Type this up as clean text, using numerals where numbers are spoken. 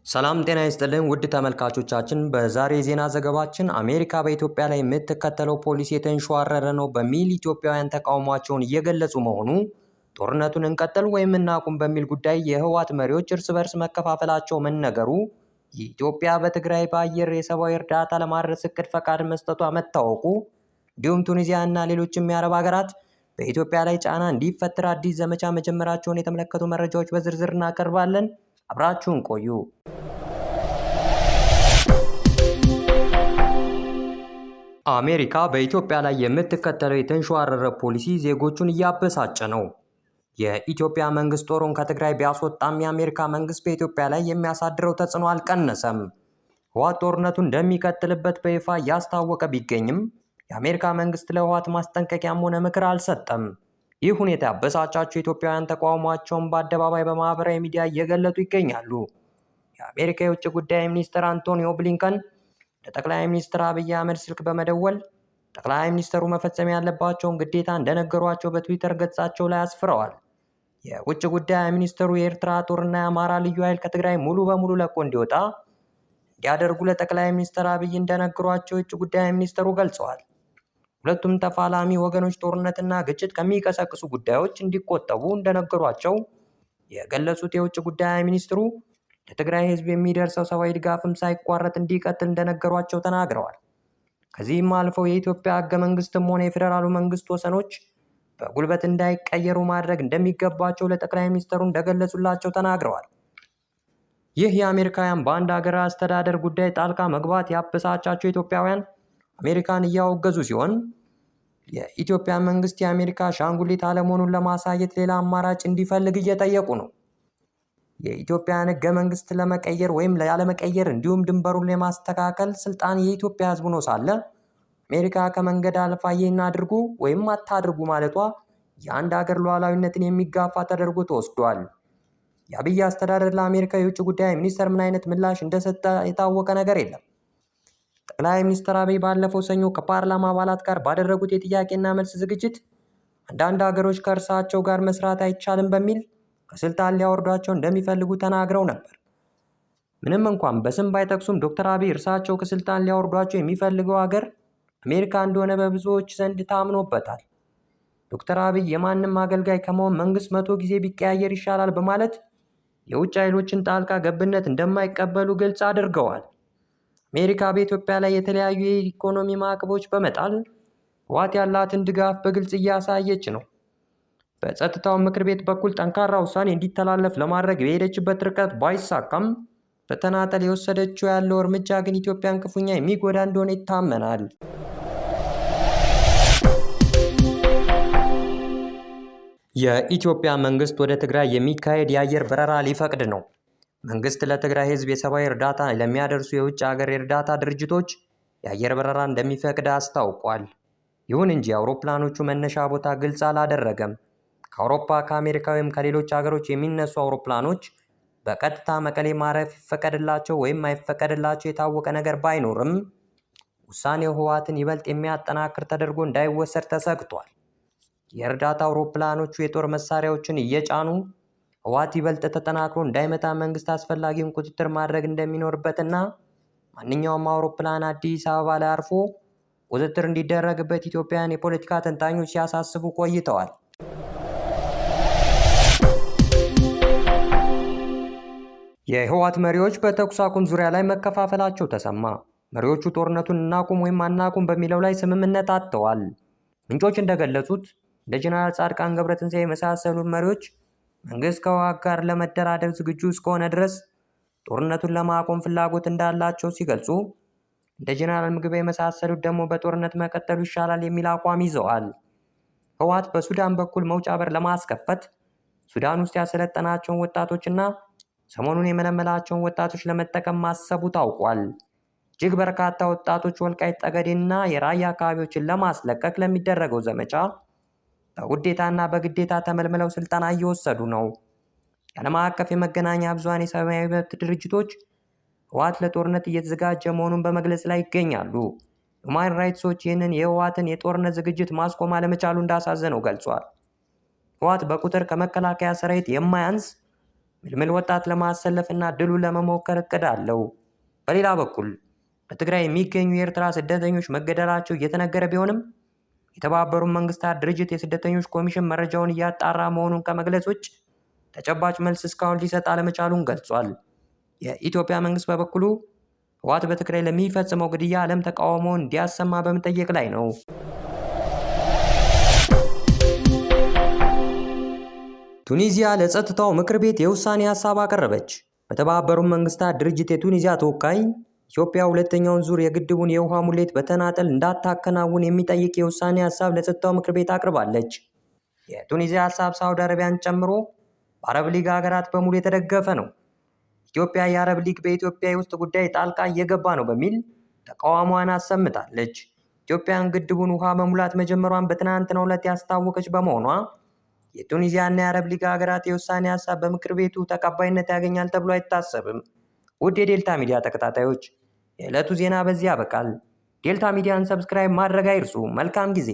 ሰላም ጤና ይስጥልን ውድ ተመልካቾቻችን፣ በዛሬ ዜና ዘገባችን አሜሪካ በኢትዮጵያ ላይ የምትከተለው ፖሊሲ የተንሸዋረረ ነው በሚል ኢትዮጵያውያን ተቃውሟቸውን እየገለጹ መሆኑ፣ ጦርነቱን እንቀጥል ወይም እናቁም በሚል ጉዳይ የህወሓት መሪዎች እርስ በርስ መከፋፈላቸው መነገሩ፣ የኢትዮጵያ በትግራይ በአየር የሰብአዊ እርዳታ ለማድረስ እቅድ ፈቃድ መስጠቷ መታወቁ፣ እንዲሁም ቱኒዚያ እና ሌሎችም የአረብ ሀገራት በኢትዮጵያ ላይ ጫና እንዲፈጠር አዲስ ዘመቻ መጀመራቸውን የተመለከቱ መረጃዎች በዝርዝር እናቀርባለን። አብራችሁን ቆዩ። አሜሪካ በኢትዮጵያ ላይ የምትከተለው የተንሸዋረረ ፖሊሲ ዜጎቹን እያበሳጨ ነው። የኢትዮጵያ መንግስት ጦሩን ከትግራይ ቢያስወጣም የአሜሪካ መንግስት በኢትዮጵያ ላይ የሚያሳድረው ተጽዕኖ አልቀነሰም። ህወሓት ጦርነቱን እንደሚቀጥልበት በይፋ እያስታወቀ ቢገኝም የአሜሪካ መንግስት ለህወሓት ማስጠንቀቂያም ሆነ ምክር አልሰጠም። ይህ ሁኔታ ያበሳጫቸው ኢትዮጵያውያን ተቃውሟቸውን በአደባባይ በማህበራዊ ሚዲያ እየገለጡ ይገኛሉ። የአሜሪካ የውጭ ጉዳይ ሚኒስትር አንቶኒዮ ብሊንከን ለጠቅላይ ሚኒስትር አብይ አህመድ ስልክ በመደወል ጠቅላይ ሚኒስትሩ መፈጸም ያለባቸውን ግዴታ እንደነገሯቸው በትዊተር ገጻቸው ላይ አስፍረዋል። የውጭ ጉዳይ ሚኒስትሩ የኤርትራ ጦርና የአማራ ልዩ ኃይል ከትግራይ ሙሉ በሙሉ ለቆ እንዲወጣ እንዲያደርጉ ለጠቅላይ ሚኒስትር አብይ እንደነገሯቸው የውጭ ጉዳይ ሚኒስትሩ ገልጸዋል። ሁለቱም ተፋላሚ ወገኖች ጦርነትና ግጭት ከሚቀሰቅሱ ጉዳዮች እንዲቆጠቡ እንደነገሯቸው የገለጹት የውጭ ጉዳይ ሚኒስትሩ ለትግራይ ህዝብ የሚደርሰው ሰብአዊ ድጋፍም ሳይቋረጥ እንዲቀጥል እንደነገሯቸው ተናግረዋል። ከዚህም አልፈው የኢትዮጵያ ህገ መንግስትም ሆነ የፌዴራሉ መንግስት ወሰኖች በጉልበት እንዳይቀየሩ ማድረግ እንደሚገባቸው ለጠቅላይ ሚኒስትሩ እንደገለጹላቸው ተናግረዋል። ይህ የአሜሪካውያን በአንድ ሀገር አስተዳደር ጉዳይ ጣልቃ መግባት ያበሳጫቸው ኢትዮጵያውያን አሜሪካን እያወገዙ ሲሆን፣ የኢትዮጵያ መንግስት የአሜሪካ አሻንጉሊት አለመሆኑን ለማሳየት ሌላ አማራጭ እንዲፈልግ እየጠየቁ ነው። የኢትዮጵያን ህገ መንግስት ለመቀየር ወይም ያለመቀየር እንዲሁም ድንበሩን የማስተካከል ስልጣን የኢትዮጵያ ህዝብ ነው ሳለ አሜሪካ ከመንገድ አልፋ ይህን አድርጉ ወይም አታድርጉ ማለቷ የአንድ ሀገር ሉዓላዊነትን የሚጋፋ ተደርጎ ተወስዷል። የአብይ አስተዳደር ለአሜሪካ የውጭ ጉዳይ ሚኒስትር ምን አይነት ምላሽ እንደሰጠ የታወቀ ነገር የለም። ጠቅላይ ሚኒስትር አብይ ባለፈው ሰኞ ከፓርላማ አባላት ጋር ባደረጉት የጥያቄና መልስ ዝግጅት አንዳንድ ሀገሮች ከእርሳቸው ጋር መስራት አይቻልም በሚል ከስልጣን ሊያወርዷቸው እንደሚፈልጉ ተናግረው ነበር። ምንም እንኳን በስም ባይጠቅሱም ዶክተር አብይ እርሳቸው ከስልጣን ሊያወርዷቸው የሚፈልገው ሀገር አሜሪካ እንደሆነ በብዙዎች ዘንድ ታምኖበታል። ዶክተር አብይ የማንም አገልጋይ ከመሆን መንግስት 100 ጊዜ ቢቀያየር ይሻላል በማለት የውጭ ኃይሎችን ጣልቃ ገብነት እንደማይቀበሉ ግልጽ አድርገዋል። አሜሪካ በኢትዮጵያ ላይ የተለያዩ የኢኮኖሚ ማዕቀቦች በመጣል ህወሓት ያላትን ድጋፍ በግልጽ እያሳየች ነው። በጸጥታው ምክር ቤት በኩል ጠንካራ ውሳኔ እንዲተላለፍ ለማድረግ የሄደችበት ርቀት ባይሳካም በተናጠል የወሰደችው ያለው እርምጃ ግን ኢትዮጵያን ክፉኛ የሚጎዳ እንደሆነ ይታመናል። የኢትዮጵያ መንግስት ወደ ትግራይ የሚካሄድ የአየር በረራ ሊፈቅድ ነው። መንግስት ለትግራይ ህዝብ የሰብአዊ እርዳታ ለሚያደርሱ የውጭ ሀገር የእርዳታ ድርጅቶች የአየር በረራ እንደሚፈቅድ አስታውቋል። ይሁን እንጂ አውሮፕላኖቹ መነሻ ቦታ ግልጽ አላደረገም። ከአውሮፓ፣ ከአሜሪካ ወይም ከሌሎች ሀገሮች የሚነሱ አውሮፕላኖች በቀጥታ መቀሌ ማረፍ ይፈቀድላቸው ወይም አይፈቀድላቸው የታወቀ ነገር ባይኖርም ውሳኔው ህወሓትን ይበልጥ የሚያጠናክር ተደርጎ እንዳይወሰድ ተሰግቷል። የእርዳታ አውሮፕላኖቹ የጦር መሳሪያዎችን እየጫኑ ህወሓት ይበልጥ ተጠናክሮ እንዳይመታ መንግስት አስፈላጊውን ቁጥጥር ማድረግ እንደሚኖርበትና ማንኛውም አውሮፕላን አዲስ አበባ ላይ አርፎ ቁጥጥር እንዲደረግበት ኢትዮጵያውያን የፖለቲካ ተንታኞች ሲያሳስቡ ቆይተዋል። የህወሓት መሪዎች በተኩስ አቁም ዙሪያ ላይ መከፋፈላቸው ተሰማ። መሪዎቹ ጦርነቱን እናቁም ወይም አናቁም በሚለው ላይ ስምምነት አጥተዋል። ምንጮች እንደገለጹት እንደ ጀነራል ጻድቃን ገብረትንሳኤ የመሳሰሉ መሪዎች መንግስት ከህወሓት ጋር ለመደራደር ዝግጁ እስከሆነ ድረስ ጦርነቱን ለማቆም ፍላጎት እንዳላቸው ሲገልጹ፣ እንደ ጀነራል ምግበይ የመሳሰሉት ደግሞ በጦርነት መቀጠሉ ይሻላል የሚል አቋም ይዘዋል። ህወሓት በሱዳን በኩል መውጫ በር ለማስከፈት ሱዳን ውስጥ ያሰለጠናቸውን ወጣቶችና ሰሞኑን የመለመላቸውን ወጣቶች ለመጠቀም ማሰቡ ታውቋል። እጅግ በርካታ ወጣቶች ወልቃይት ጠገዴና የራያ አካባቢዎችን ለማስለቀቅ ለሚደረገው ዘመቻ በውዴታና በግዴታ ተመልምለው ስልጠና እየወሰዱ ነው። የዓለም አቀፍ የመገናኛ ብዙሃን የሰብአዊ መብት ድርጅቶች ህወሓት ለጦርነት እየተዘጋጀ መሆኑን በመግለጽ ላይ ይገኛሉ። ሁማን ራይትስ ዎች ይህንን የህወሓትን የጦርነት ዝግጅት ማስቆም አለመቻሉ እንዳሳዘነው ገልጿል። ህወሓት በቁጥር ከመከላከያ ሰራዊት የማያንስ ምልምል ወጣት ለማሰለፍና ድሉን ለመሞከር እቅድ አለው። በሌላ በኩል በትግራይ የሚገኙ የኤርትራ ስደተኞች መገደላቸው እየተነገረ ቢሆንም የተባበሩት መንግስታት ድርጅት የስደተኞች ኮሚሽን መረጃውን እያጣራ መሆኑን ከመግለጽ ውጭ ተጨባጭ መልስ እስካሁን ሊሰጥ አለመቻሉን ገልጿል። የኢትዮጵያ መንግስት በበኩሉ ህወሓት በትግራይ ለሚፈጽመው ግድያ ዓለም ተቃውሞውን እንዲያሰማ በመጠየቅ ላይ ነው። ቱኒዚያ ለጸጥታው ምክር ቤት የውሳኔ ሀሳብ አቀረበች። በተባበሩት መንግስታት ድርጅት የቱኒዚያ ተወካይ ኢትዮጵያ ሁለተኛውን ዙር የግድቡን የውሃ ሙሌት በተናጠል እንዳታከናውን የሚጠይቅ የውሳኔ ሀሳብ ለጸጥታው ምክር ቤት አቅርባለች። የቱኒዚያ ሀሳብ ሳውዲ አረቢያን ጨምሮ በአረብ ሊግ ሀገራት በሙሉ የተደገፈ ነው። ኢትዮጵያ የአረብ ሊግ በኢትዮጵያ የውስጥ ጉዳይ ጣልቃ እየገባ ነው በሚል ተቃውሟን አሰምታለች። ኢትዮጵያን ግድቡን ውሃ መሙላት መጀመሯን በትናንትናው ዕለት ያስታወቀች በመሆኗ የቱኒዚያና የአረብ ሊግ ሀገራት የውሳኔ ሀሳብ በምክር ቤቱ ተቀባይነት ያገኛል ተብሎ አይታሰብም። ውድ የዴልታ ሚዲያ ተከታታዮች የዕለቱ ዜና በዚህ ያበቃል። ዴልታ ሚዲያን ሰብስክራይብ ማድረግ አይርሱ። መልካም ጊዜ